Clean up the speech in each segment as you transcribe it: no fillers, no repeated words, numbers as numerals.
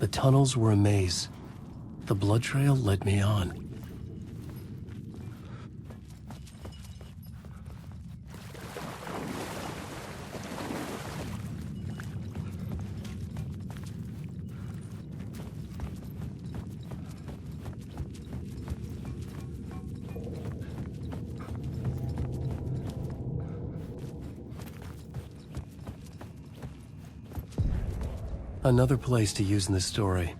The tunnels were a maze. The blood trail led me on. Another place to use in this story.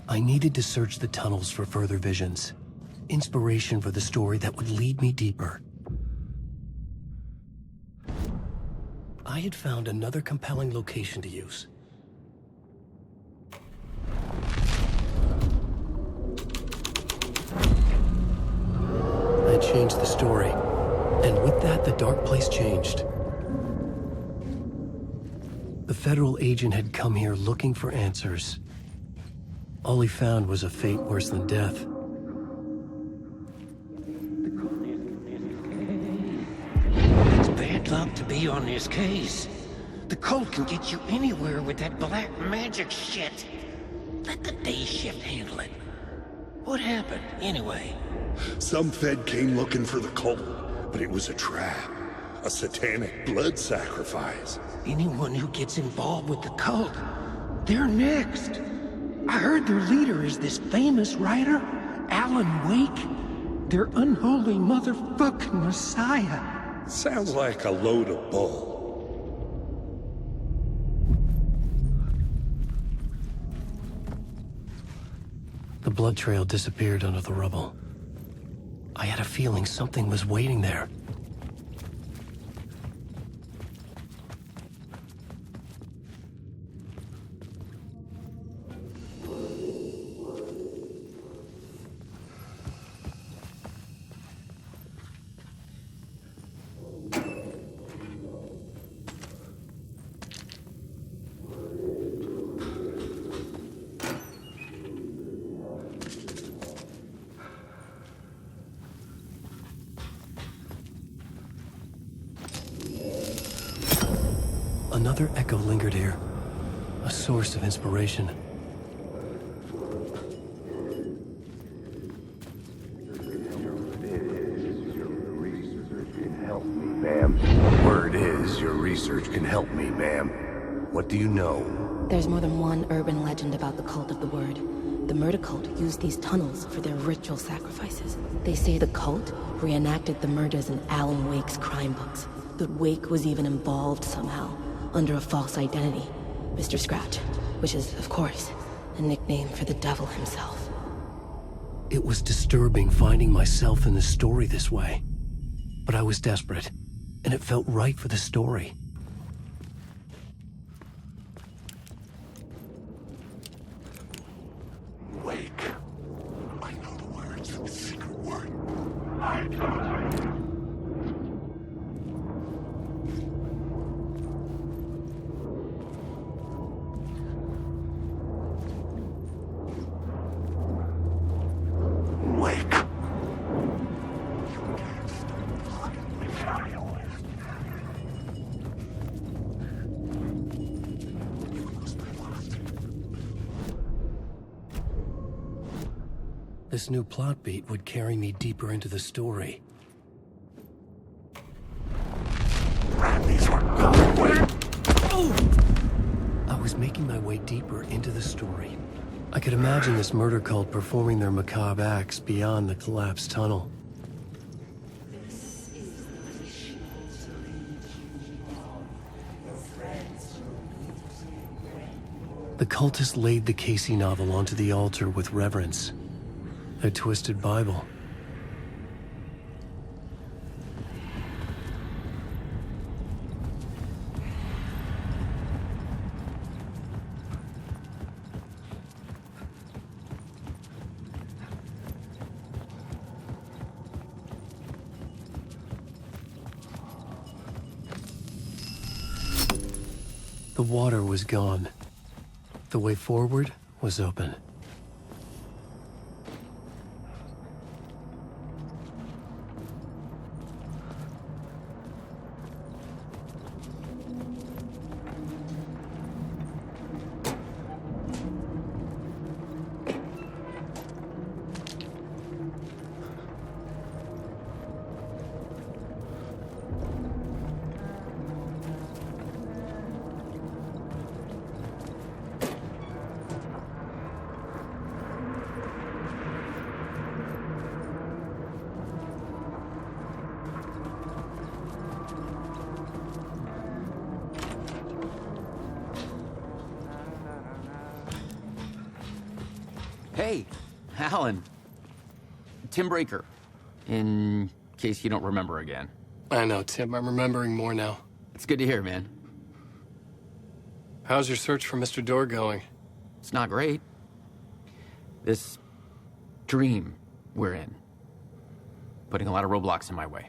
I needed to search the tunnels for further visions. Inspiration for the story that would lead me deeper. I had found another compelling location to use. I changed the story, and with that, the dark place changed. The federal agent had come here looking for answers. All he found was a fate worse than death. It's bad luck to be on this case. The cult can get you anywhere with that black magic shit. Let the day shift handle it. What happened, anyway? Some Fed came looking for the cult, but it was a trap. A satanic blood sacrifice. Anyone who gets involved with the cult, they're next. I heard their leader is this famous writer, Alan Wake. Their unholy motherfucking messiah. Sounds like a load of bull. The blood trail disappeared under the rubble. I had a feeling something was waiting there. Another echo lingered here, a source of inspiration. Word is, your research can help me, ma'am. What do you know? There's more than one urban legend about the Cult of the Word. The murder cult used these tunnels for their ritual sacrifices. They say the cult reenacted the murders in Alan Wake's crime books. That Wake was even involved somehow, under a false identity, Mr. Scratch, which is, of course, a nickname for the devil himself. It was disturbing finding myself in the story this way. But I was desperate, and it felt right for the story. Wake. I know the words for the secret word. I got it. Wake. This new plot beat would carry me deeper into the story. These were going away. I was making my way deeper into the story. I could imagine this murder cult performing their macabre acts beyond the collapsed tunnel. The cultists laid the Casey novel onto the altar with reverence. Their twisted Bible. The water was gone. The way forward was open. Hey, Alan. Tim Breaker, in case you don't remember again. I know, Tim. I'm remembering more now. It's good to hear, man. How's your search for Mr. Door going? It's not great. This dream we're in, putting a lot of roadblocks in my way.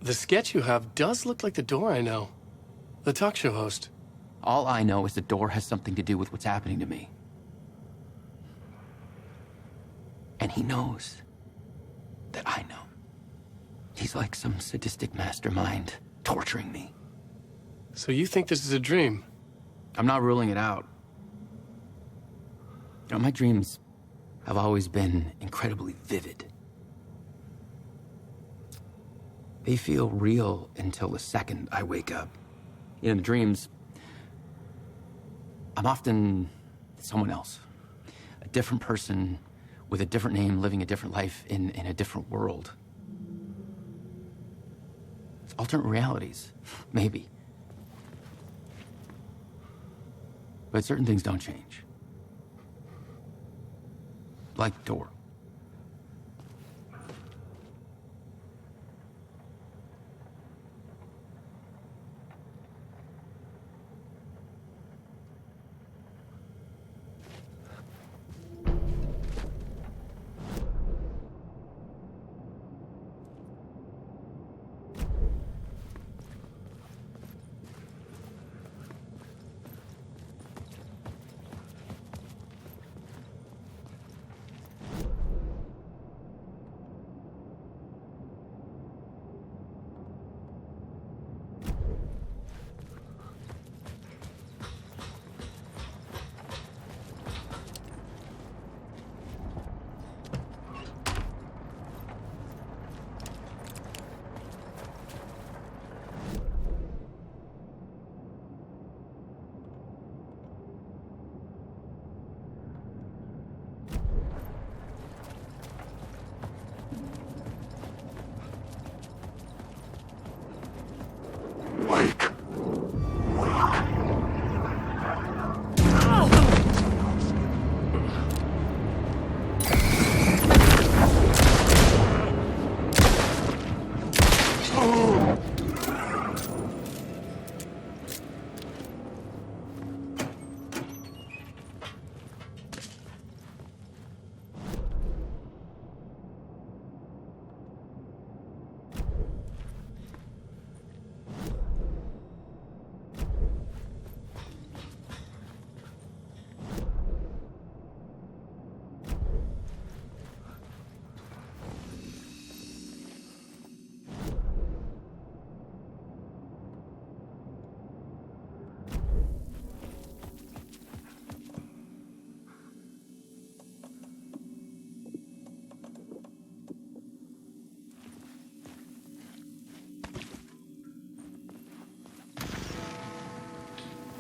The sketch you have does look like the Door I know. The talk show host. All I know is the Door has something to do with what's happening to me. And he knows that I know. He's like some sadistic mastermind torturing me. So you think this is a dream? I'm not ruling it out. You know, my dreams have always been incredibly vivid. They feel real until the second I wake up. You know, in the dreams, I'm often someone else. A different person with a different name, living a different life in a different world. It's alternate realities, maybe. But certain things don't change. Like the Door.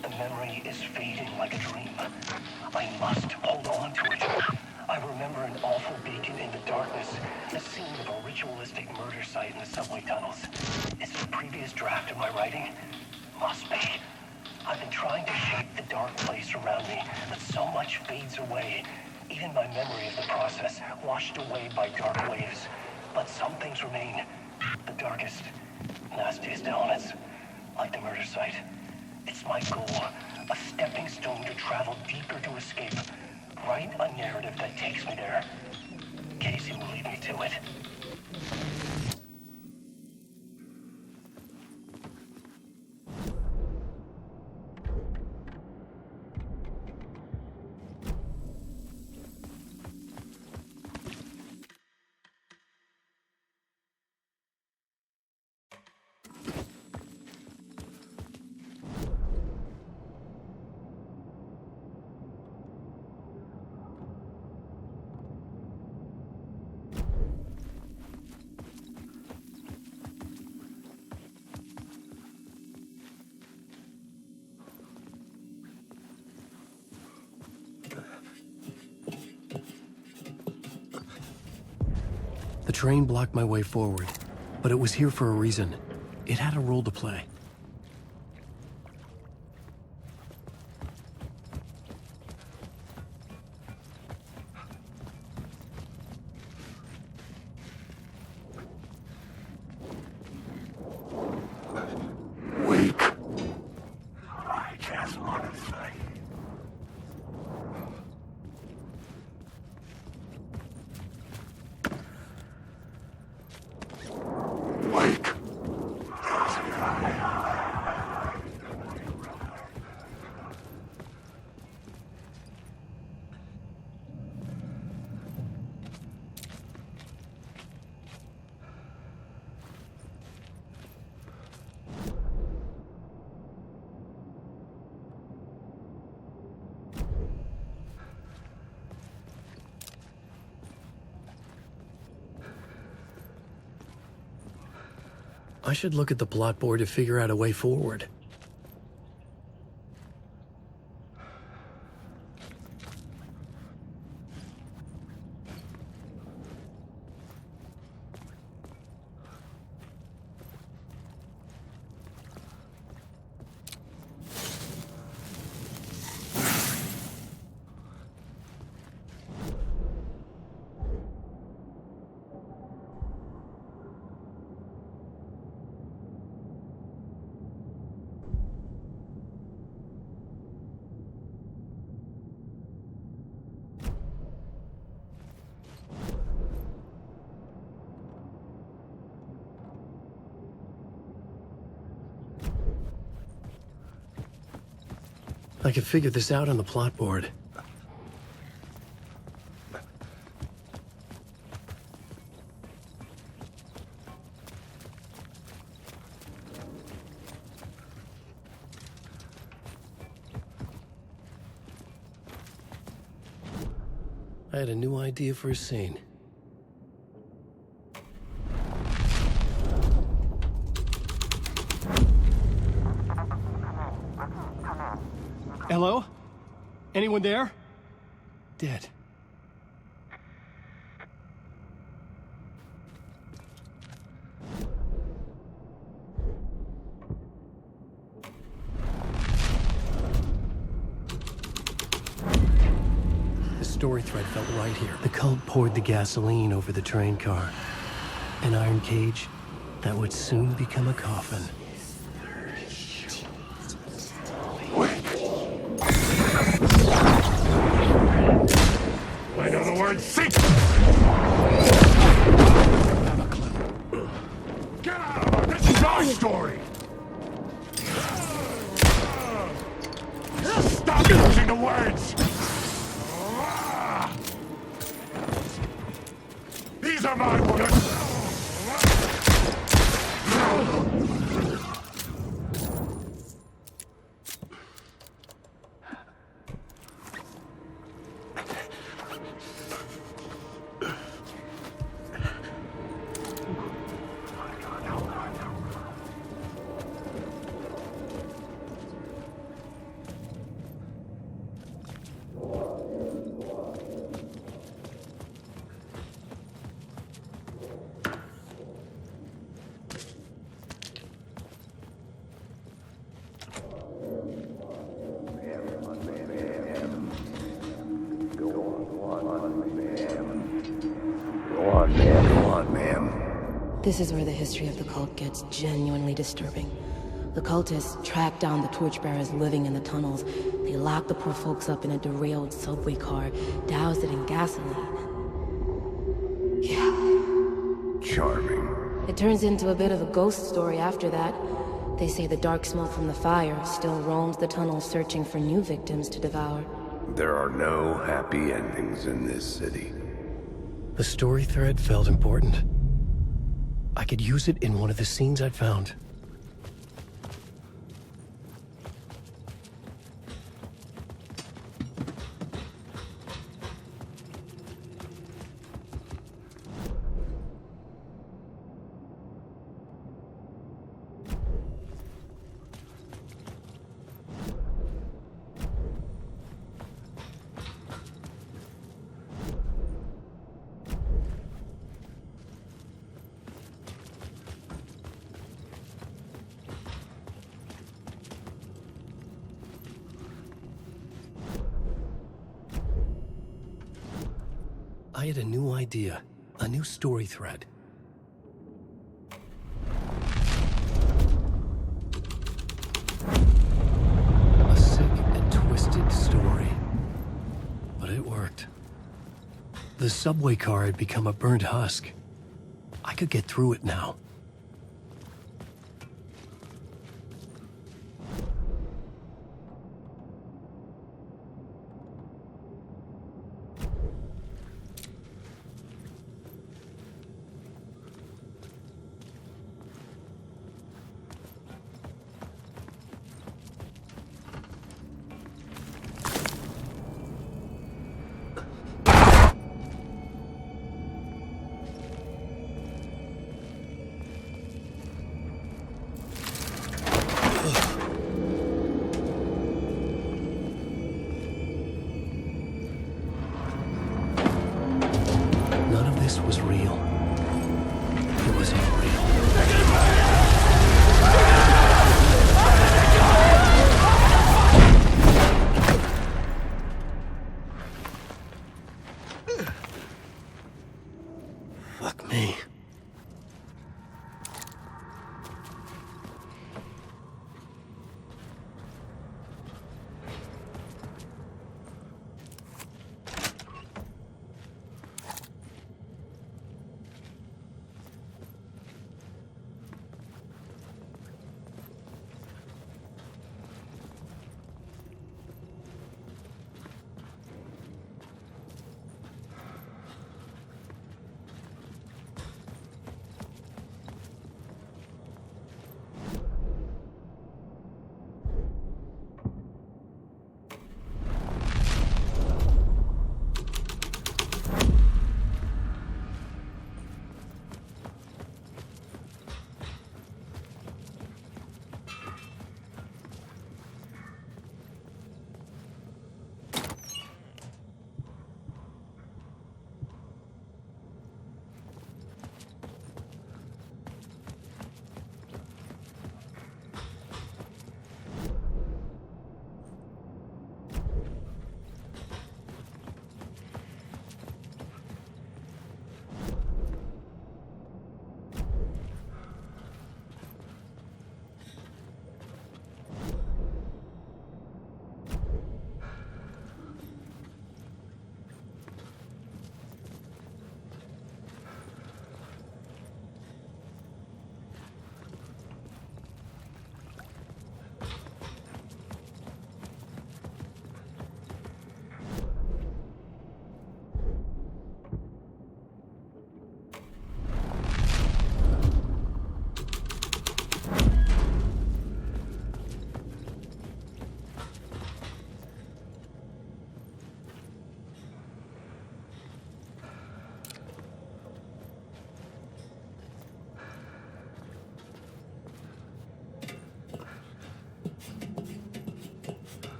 The memory is fading like a dream. I must hold on to it. I remember an awful beacon in the darkness, the scene of a ritualistic murder site in the subway tunnels. Is it a previous draft of my writing? Must be. I've been trying to shape the dark place around me, but so much fades away. Even my memory of the process, washed away by dark waves. But some things remain. The darkest, nastiest elements, like the murder site. It's my goal, a stepping stone to travel deeper to escape. Write a narrative that takes me there. Casey will lead me to it. The train blocked my way forward, but it was here for a reason. It had a role to play. I should look at the plot board to figure out a way forward. I could figure this out on the plot board. I had a new idea for a scene. Hello? Anyone there? Dead. The story thread felt right here. The cult poured the gasoline over the train car. An iron cage that would soon become a coffin. I know the word secret! Have a clue. Get out of it! This is our story! Stop using the words! These are my words! This is where the history of the cult gets genuinely disturbing. The cultists tracked down the torchbearers living in the tunnels. They locked the poor folks up in a derailed subway car, doused it in gasoline. Yeah. Charming. It turns into a bit of a ghost story after that. They say the dark smoke from the fire still roams the tunnels searching for new victims to devour. There are no happy endings in this city. The story thread felt important. I could use it in one of the scenes I'd found. I had a new idea, a new story thread. A sick and twisted story. But it worked. The subway car had become a burnt husk. I could get through it now. Fuck me.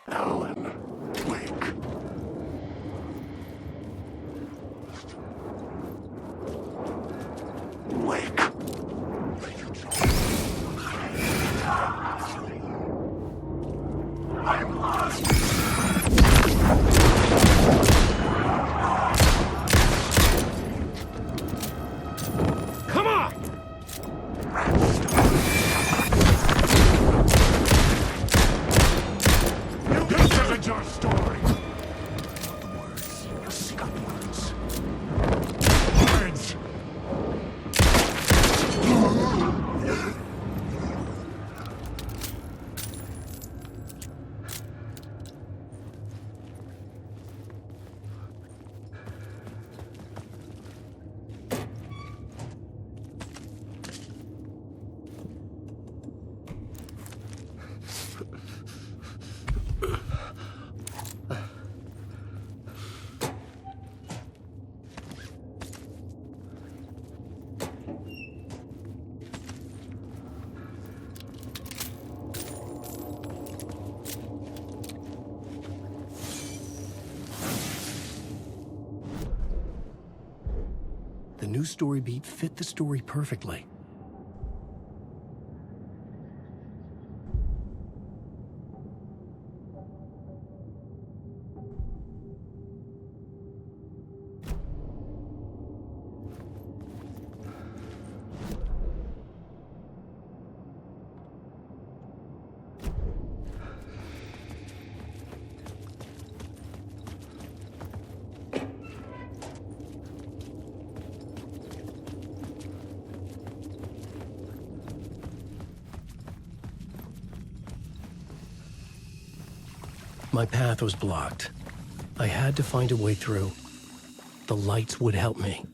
Alan, wake. Wake. I'm lost. Come on! This isn't your story. Not the words. You seek out words. Words. The new story beat fit the story perfectly. My path was blocked. I had to find a way through. The lights would help me.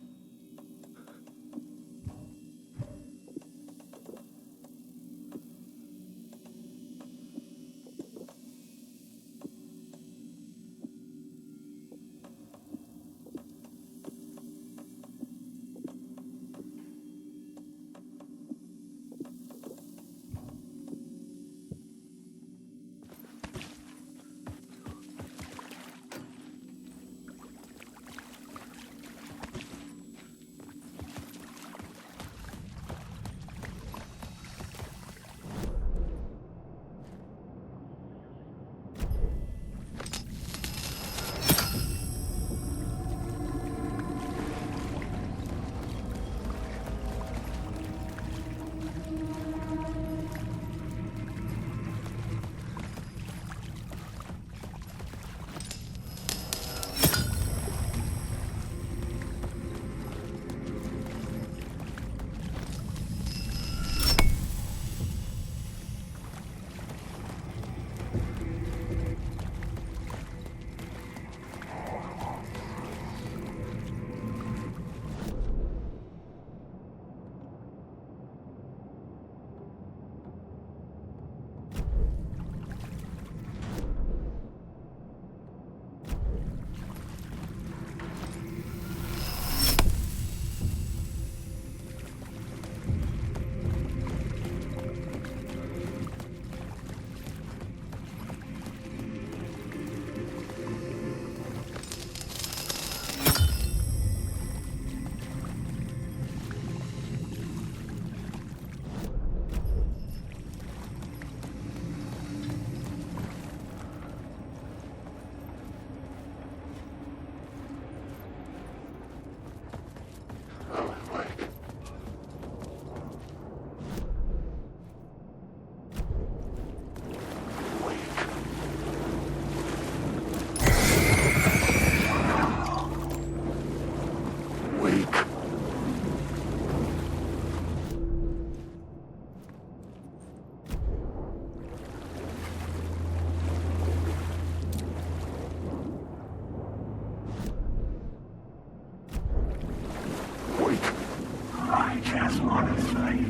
honestly.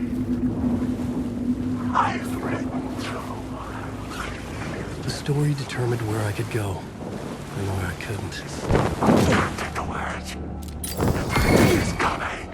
I've written too. The story determined where I could go, and where I couldn't. Take the words. He's coming.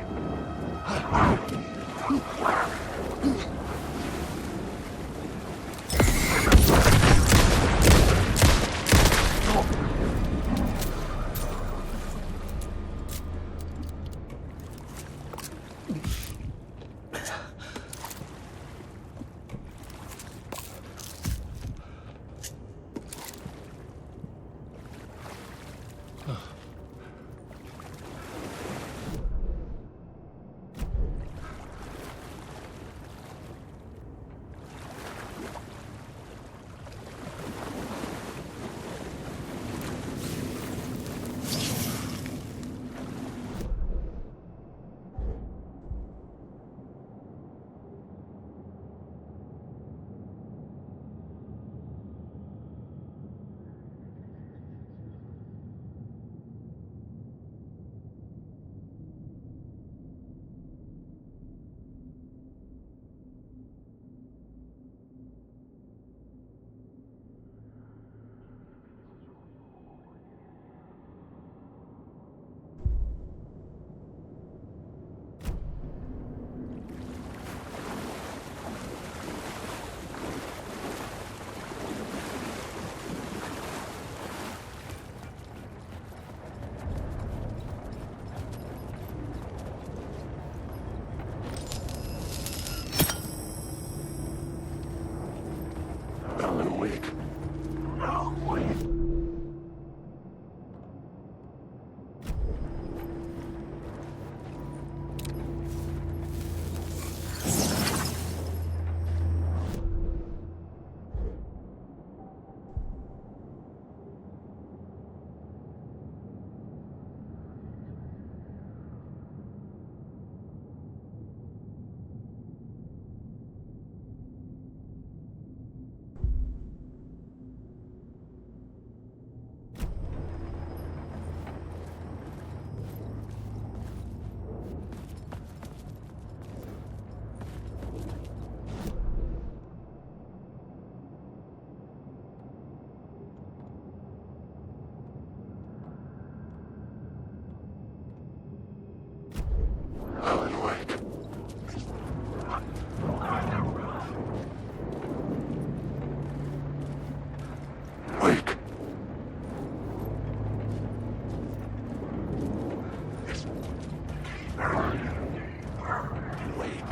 Alan Wake. No, wait. Alan Wake. Wake. Alan Wake.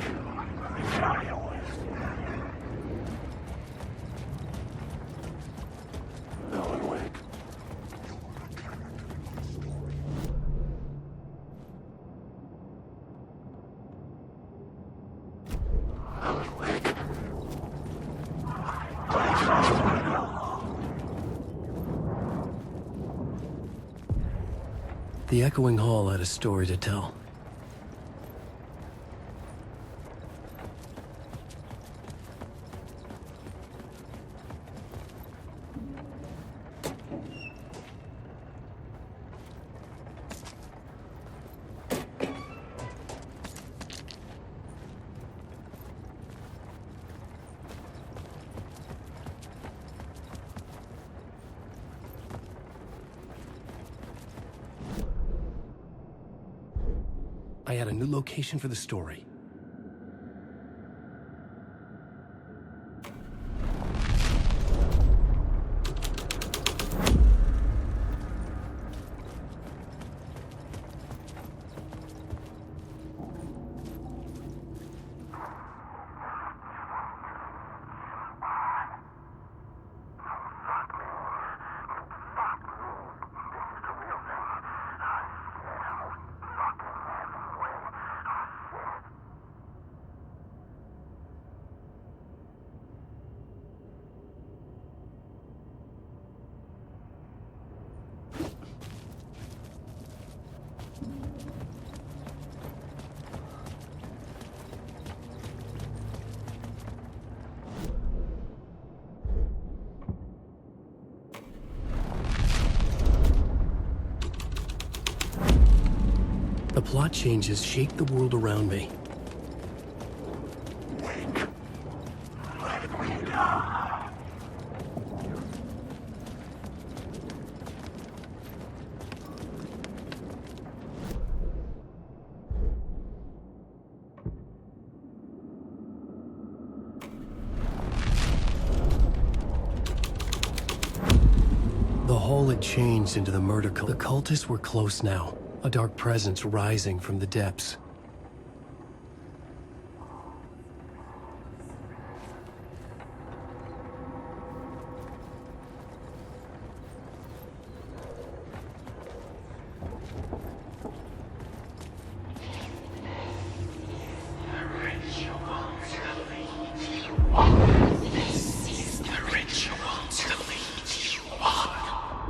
Alan Wake. The echoing hall had a story to tell. I had a new location for the story. The plot changes shaped the world around me. hall had changed into the murder cult. The cultists were close now, a dark presence rising from the depths.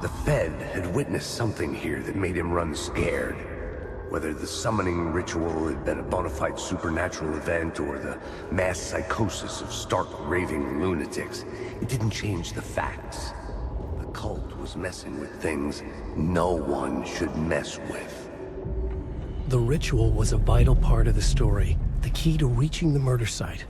The Fed had witnessed something here that made him run scared. Whether the summoning ritual had been a bona fide supernatural event or the mass psychosis of stark raving lunatics, it didn't change the facts. The cult was messing with things no one should mess with. The ritual was a vital part of the story, the key to reaching the murder site.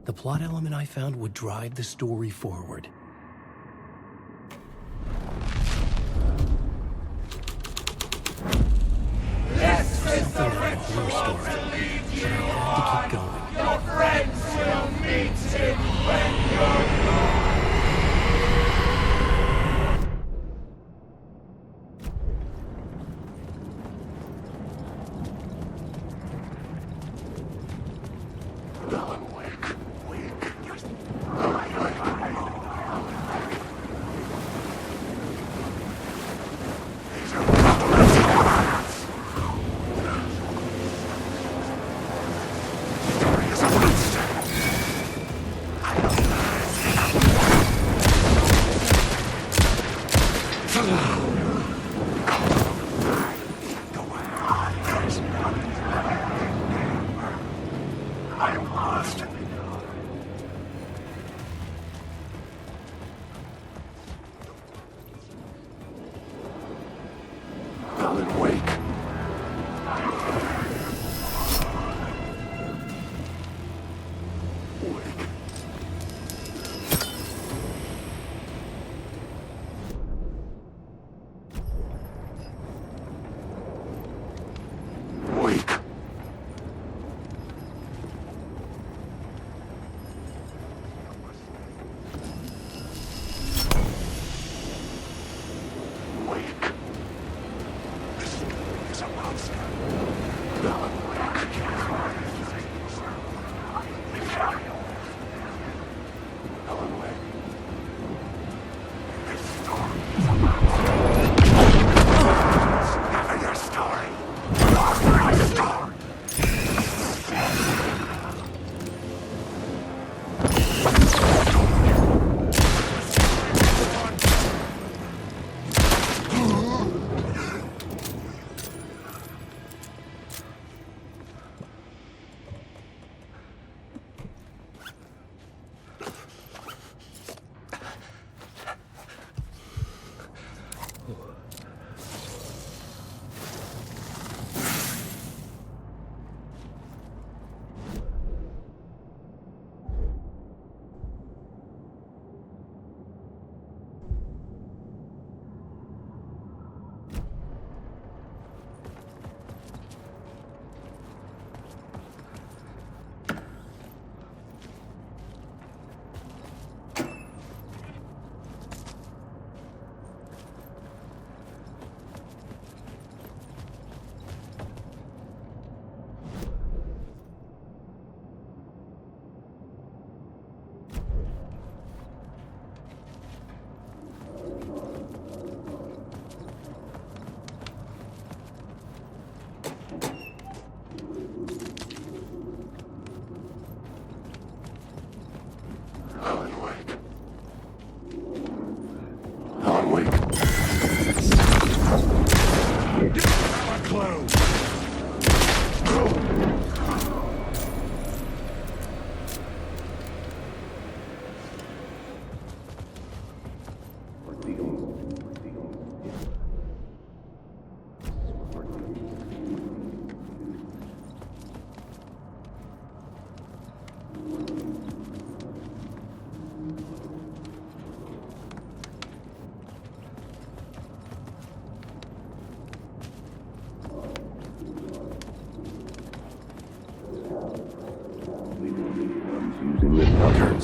The plot element I found would drive the story forward. Something like a horror story, but I had to keep going. Your friends will meet him when you're gone.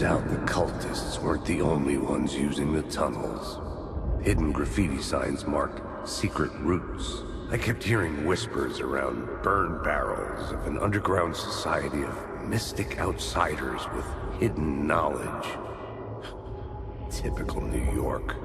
Turns out the cultists weren't the only ones using the tunnels. Hidden graffiti signs marked secret routes. I kept hearing whispers around burn barrels of an underground society of mystic outsiders with hidden knowledge. Typical New York.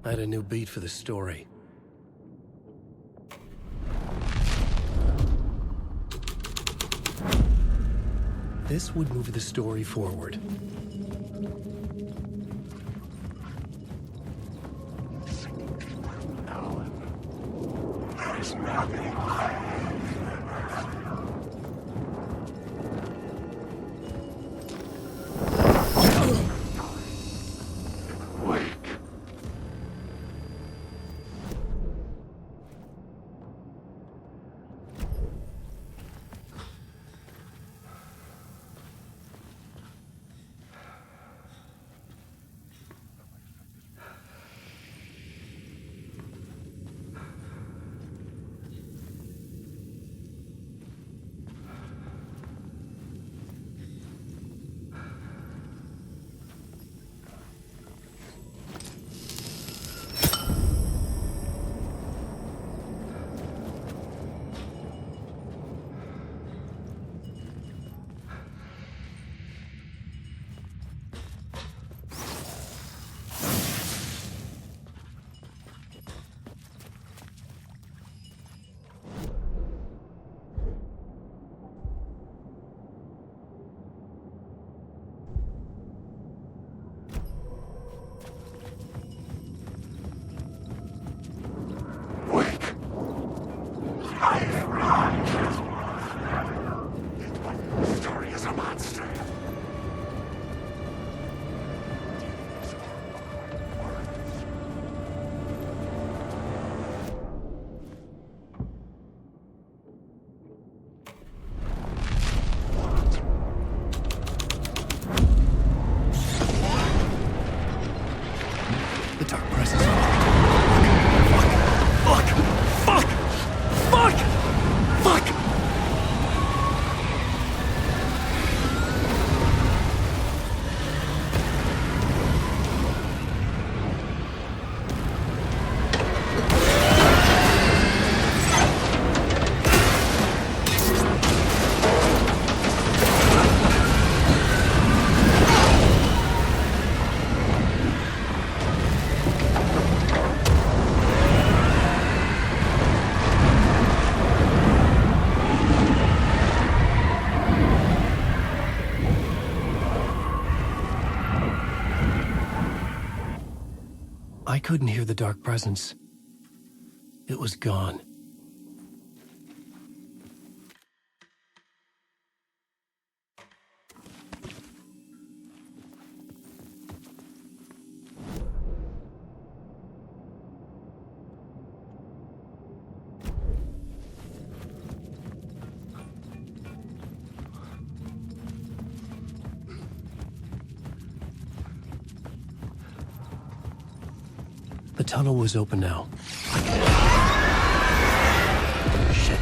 I had a new beat for the story. This would move the story forward. There's nothing. I couldn't hear the dark presence. It was gone. The tunnel was open now. Shit.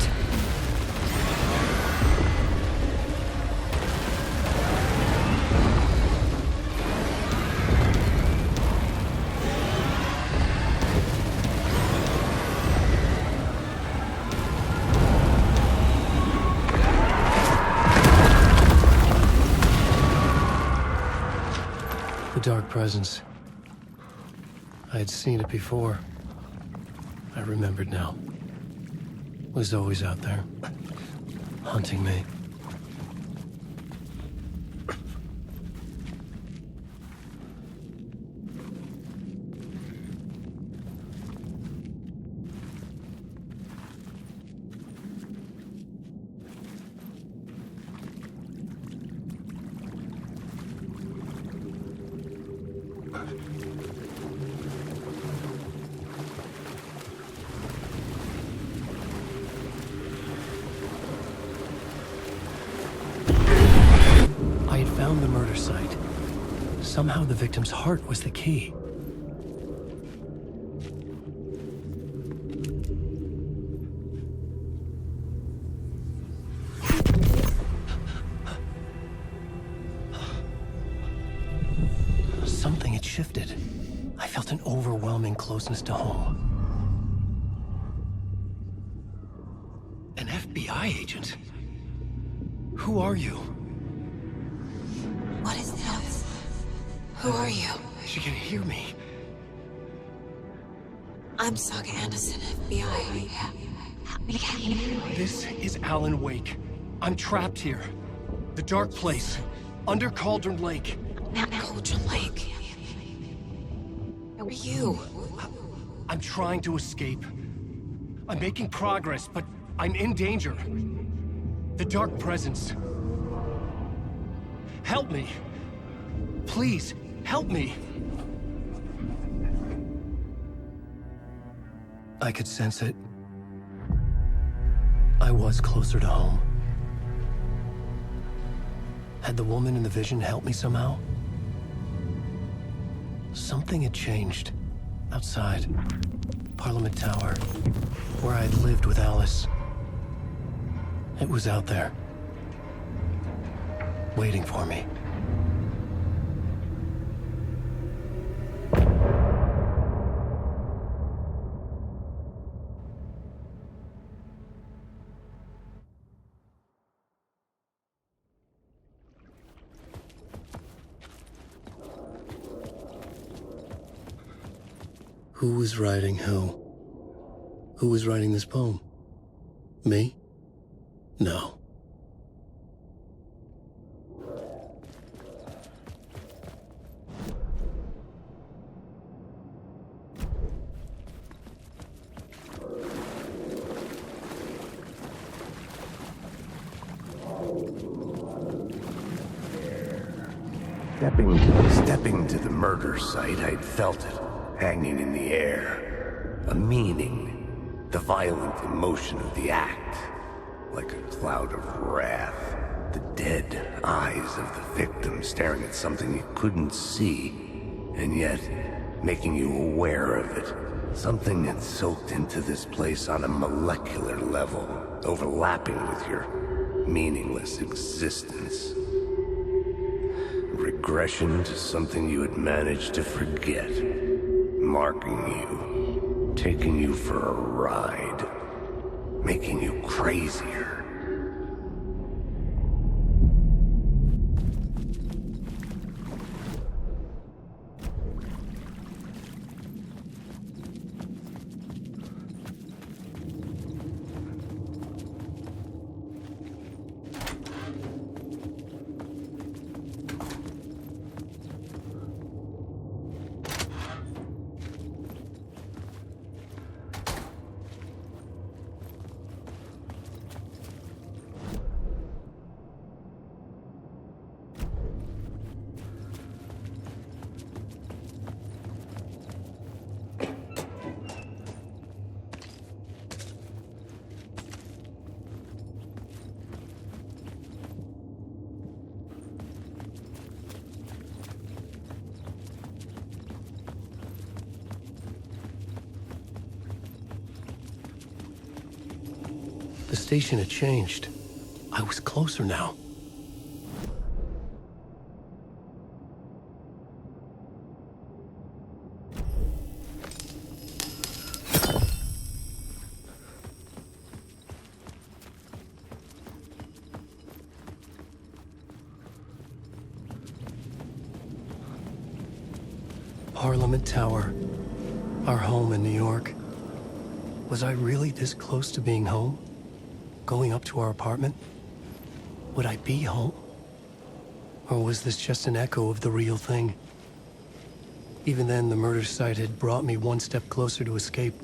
The dark presence. I had seen it before. I remembered now. It was always out there, hunting me. I had found the murder site. Somehow the victim's heart was the key. Something had shifted. I felt an overwhelming closeness to home. An FBI agent? Who are you? What is this? Who are you? She can hear me. I'm Saga Anderson, FBI. This is Alan Wake. I'm trapped here. The dark place. Under Cauldron Lake. Cauldron Lake. Who are you? I'm trying to escape. I'm making progress, but I'm in danger. The dark presence. Help me. Please, help me. I could sense it. I was closer to home. Had the woman in the vision helped me somehow? Something had changed. Outside. Parliament Tower. Where I'd lived with Alice. It was out there. Waiting for me. Who was writing who? Who was writing this poem? Me? No. Stepping to the murder site, I'd felt it, hanging in the air. A meaning, the violent emotion of the act, like a cloud of wrath. The dead eyes of the victim staring at something you couldn't see, and yet making you aware of it. Something had soaked into this place on a molecular level, overlapping with your meaningless existence. Regression to something you had managed to forget. Marking you. Taking you for a ride. Making you crazier. station had changed. I was closer now. Parliament Tower. Our home in New York. Was I really this close to being home? Going up to our apartment? Would I be home? Or was this just an echo of the real thing? Even then, the murder site had brought me one step closer to escape.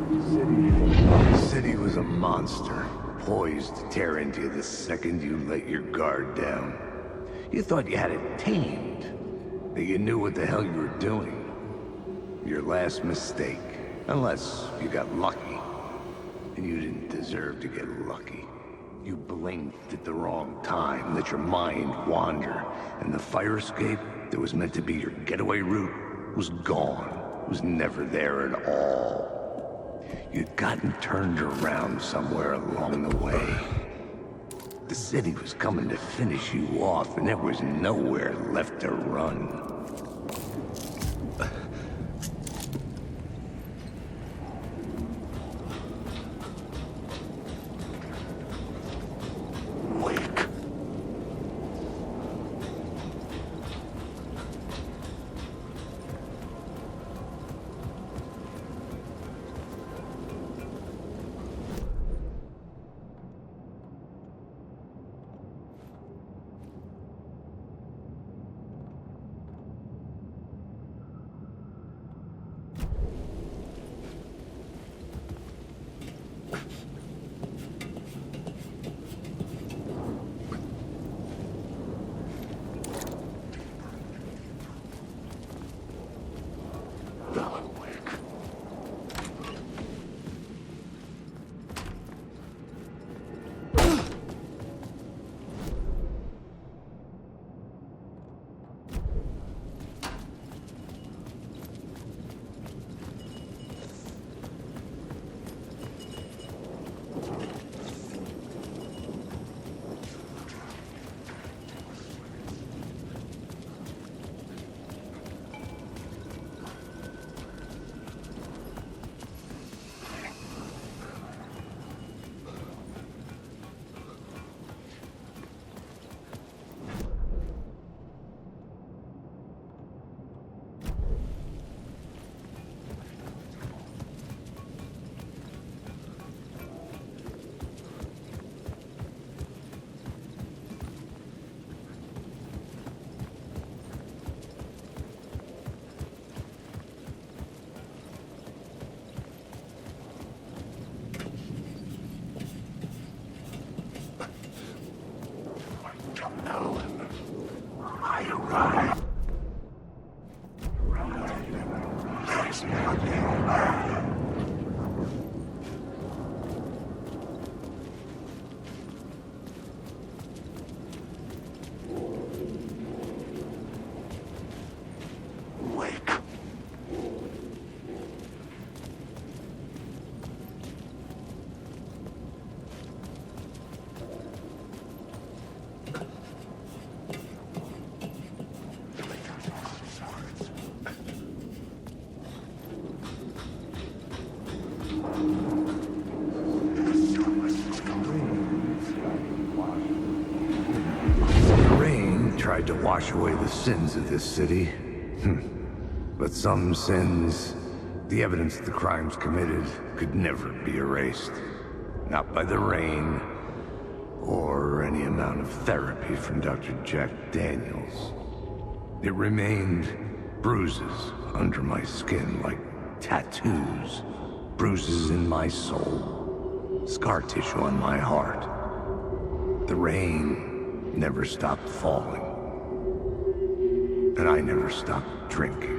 The city was a turned you the second you let your guard down. You thought you had it tamed, that you knew what the hell you were doing. Your last mistake, unless you got lucky. And you didn't deserve to get lucky. You blinked at the wrong time, let your mind wander, and the fire escape that was meant to be your getaway route was gone. It was never there at all. You'd gotten turned around somewhere along the way. The city was coming to finish you off, and there was nowhere left to run. Tried to wash away the sins of this city. But some sins, the evidence of the crimes committed, could never be erased. Not by the rain, or any amount of therapy from Dr. Jack Daniels. It remained bruises under my skin, like tattoos. Bruises in my soul. Scar tissue on my heart. The rain never stopped falling. And I never stopped drinking.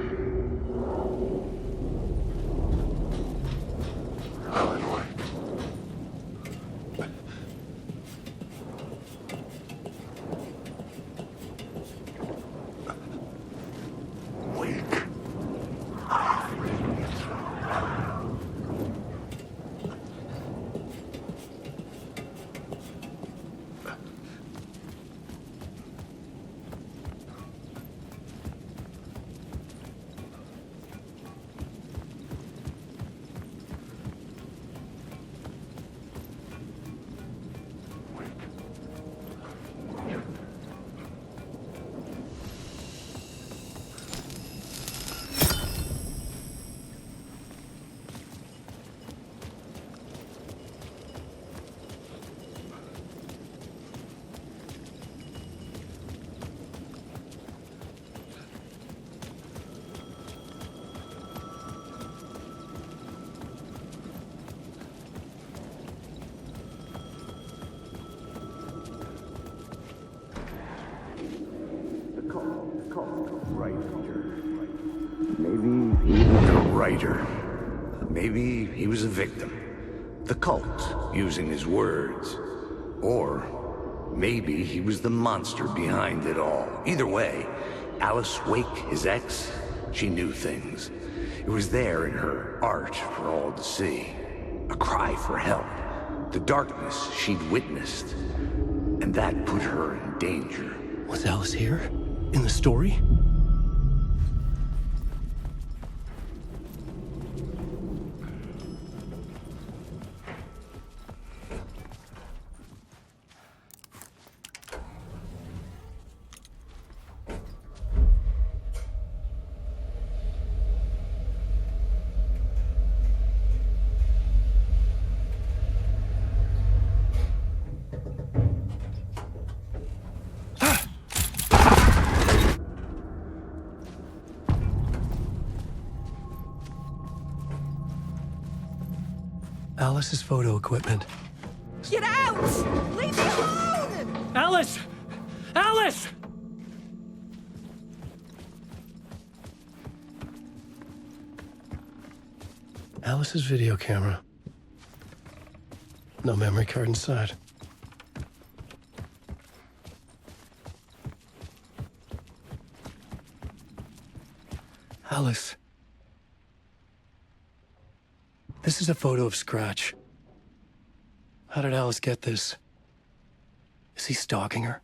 writer. Maybe he was a victim. The cult, using his words. Or maybe he was the monster behind it all. Either way, Alice Wake, his ex, she knew things. It was there in her art for all to see. A cry for help. The darkness she'd witnessed. And that put her in danger. Was Alice here? In the story? Alice's photo equipment. Get out! Leave me alone! Alice! Alice! Alice's video camera. No memory card inside. Alice. This is a photo of Scratch. How did Alice get this? Is he stalking her?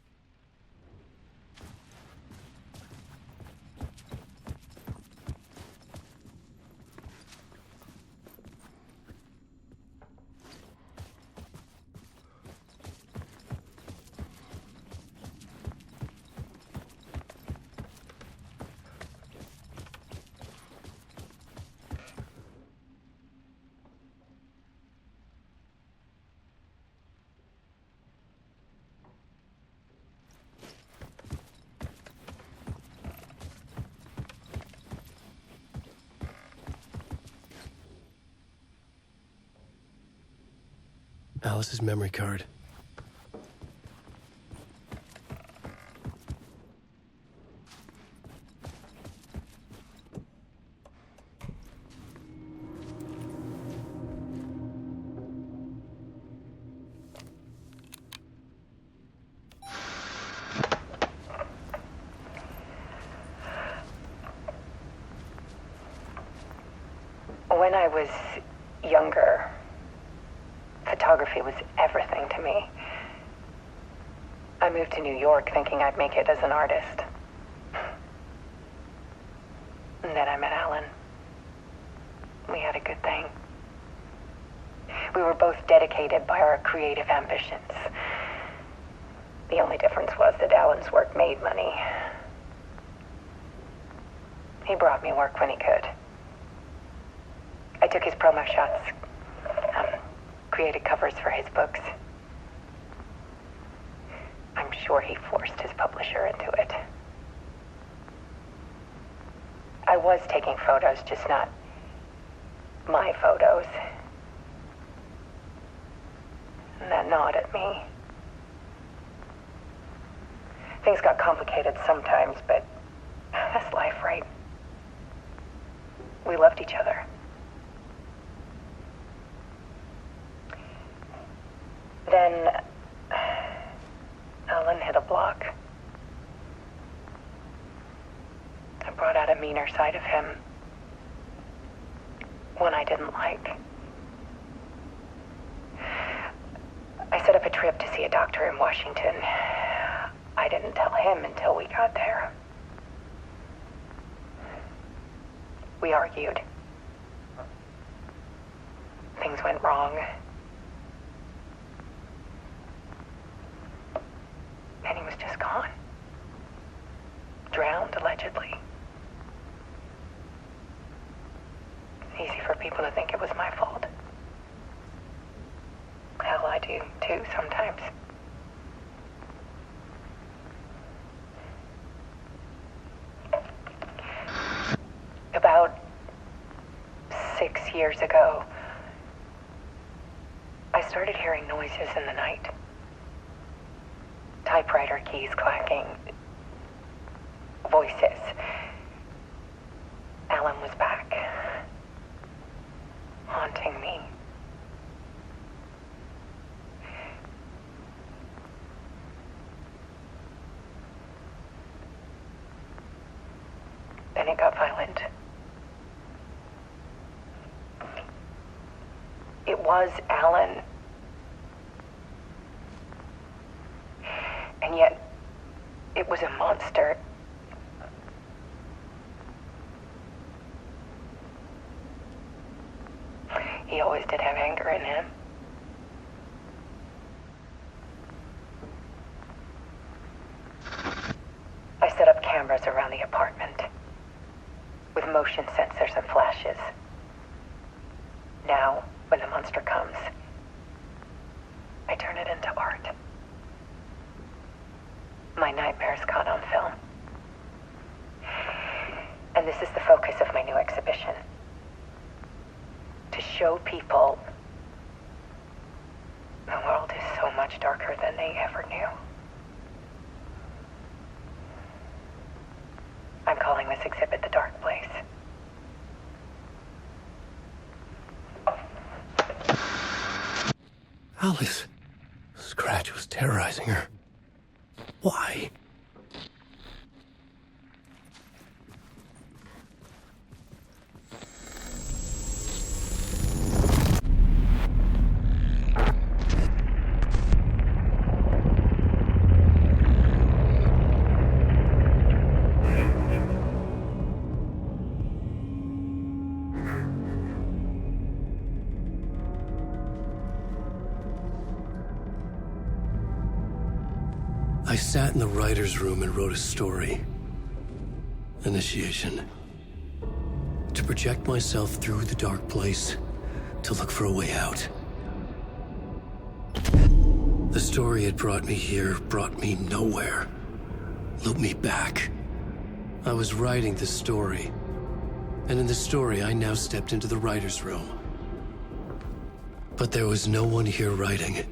Alice's memory card. When I was younger, photography was everything to me. I moved to New York thinking I'd make it as an artist. And then I met Alan. We had a good thing. We were both dedicated by our creative ambitions. The only difference was that Alan's work made money. He brought me work when he could. I took his promo shots, created covers for his books. I'm sure he forced his publisher into it. I was taking photos, just not my photos. And that gnawed at me. Things got complicated sometimes, but that's life, right? We loved each other. Then Alan hit a block. I brought out a meaner side of him. One I didn't like. I set up a trip to see a doctor in Washington. I didn't tell him until we got there. We argued. Things went wrong. And he was just gone. Drowned, allegedly. It's easy for people to think it was my fault. Hell, I do, too, sometimes. About 6 years ago, I started hearing noises in the night. Typewriter keys clacking. Voices. Alan was back. haunting me. Then it got violent. It was Alan. And yet, it was a monster. He always did have anger in him. I set up cameras around the apartment with motion sensors and flashes. Now, when the monster comes, I turn it into art. My nightmares caught on film. And this is the focus of my new exhibition. To show people the world is so much darker than they ever knew. I'm calling this exhibit The Dark Place. Alice. Scratch was terrorizing her. Why? I sat in the writer's room and wrote a story. Initiation. To project myself through the dark place, to look for a way out. The story had brought me here, brought me nowhere. Looped me back. I was writing the story. And in the story, I now stepped into the writer's room. But there was no one here writing.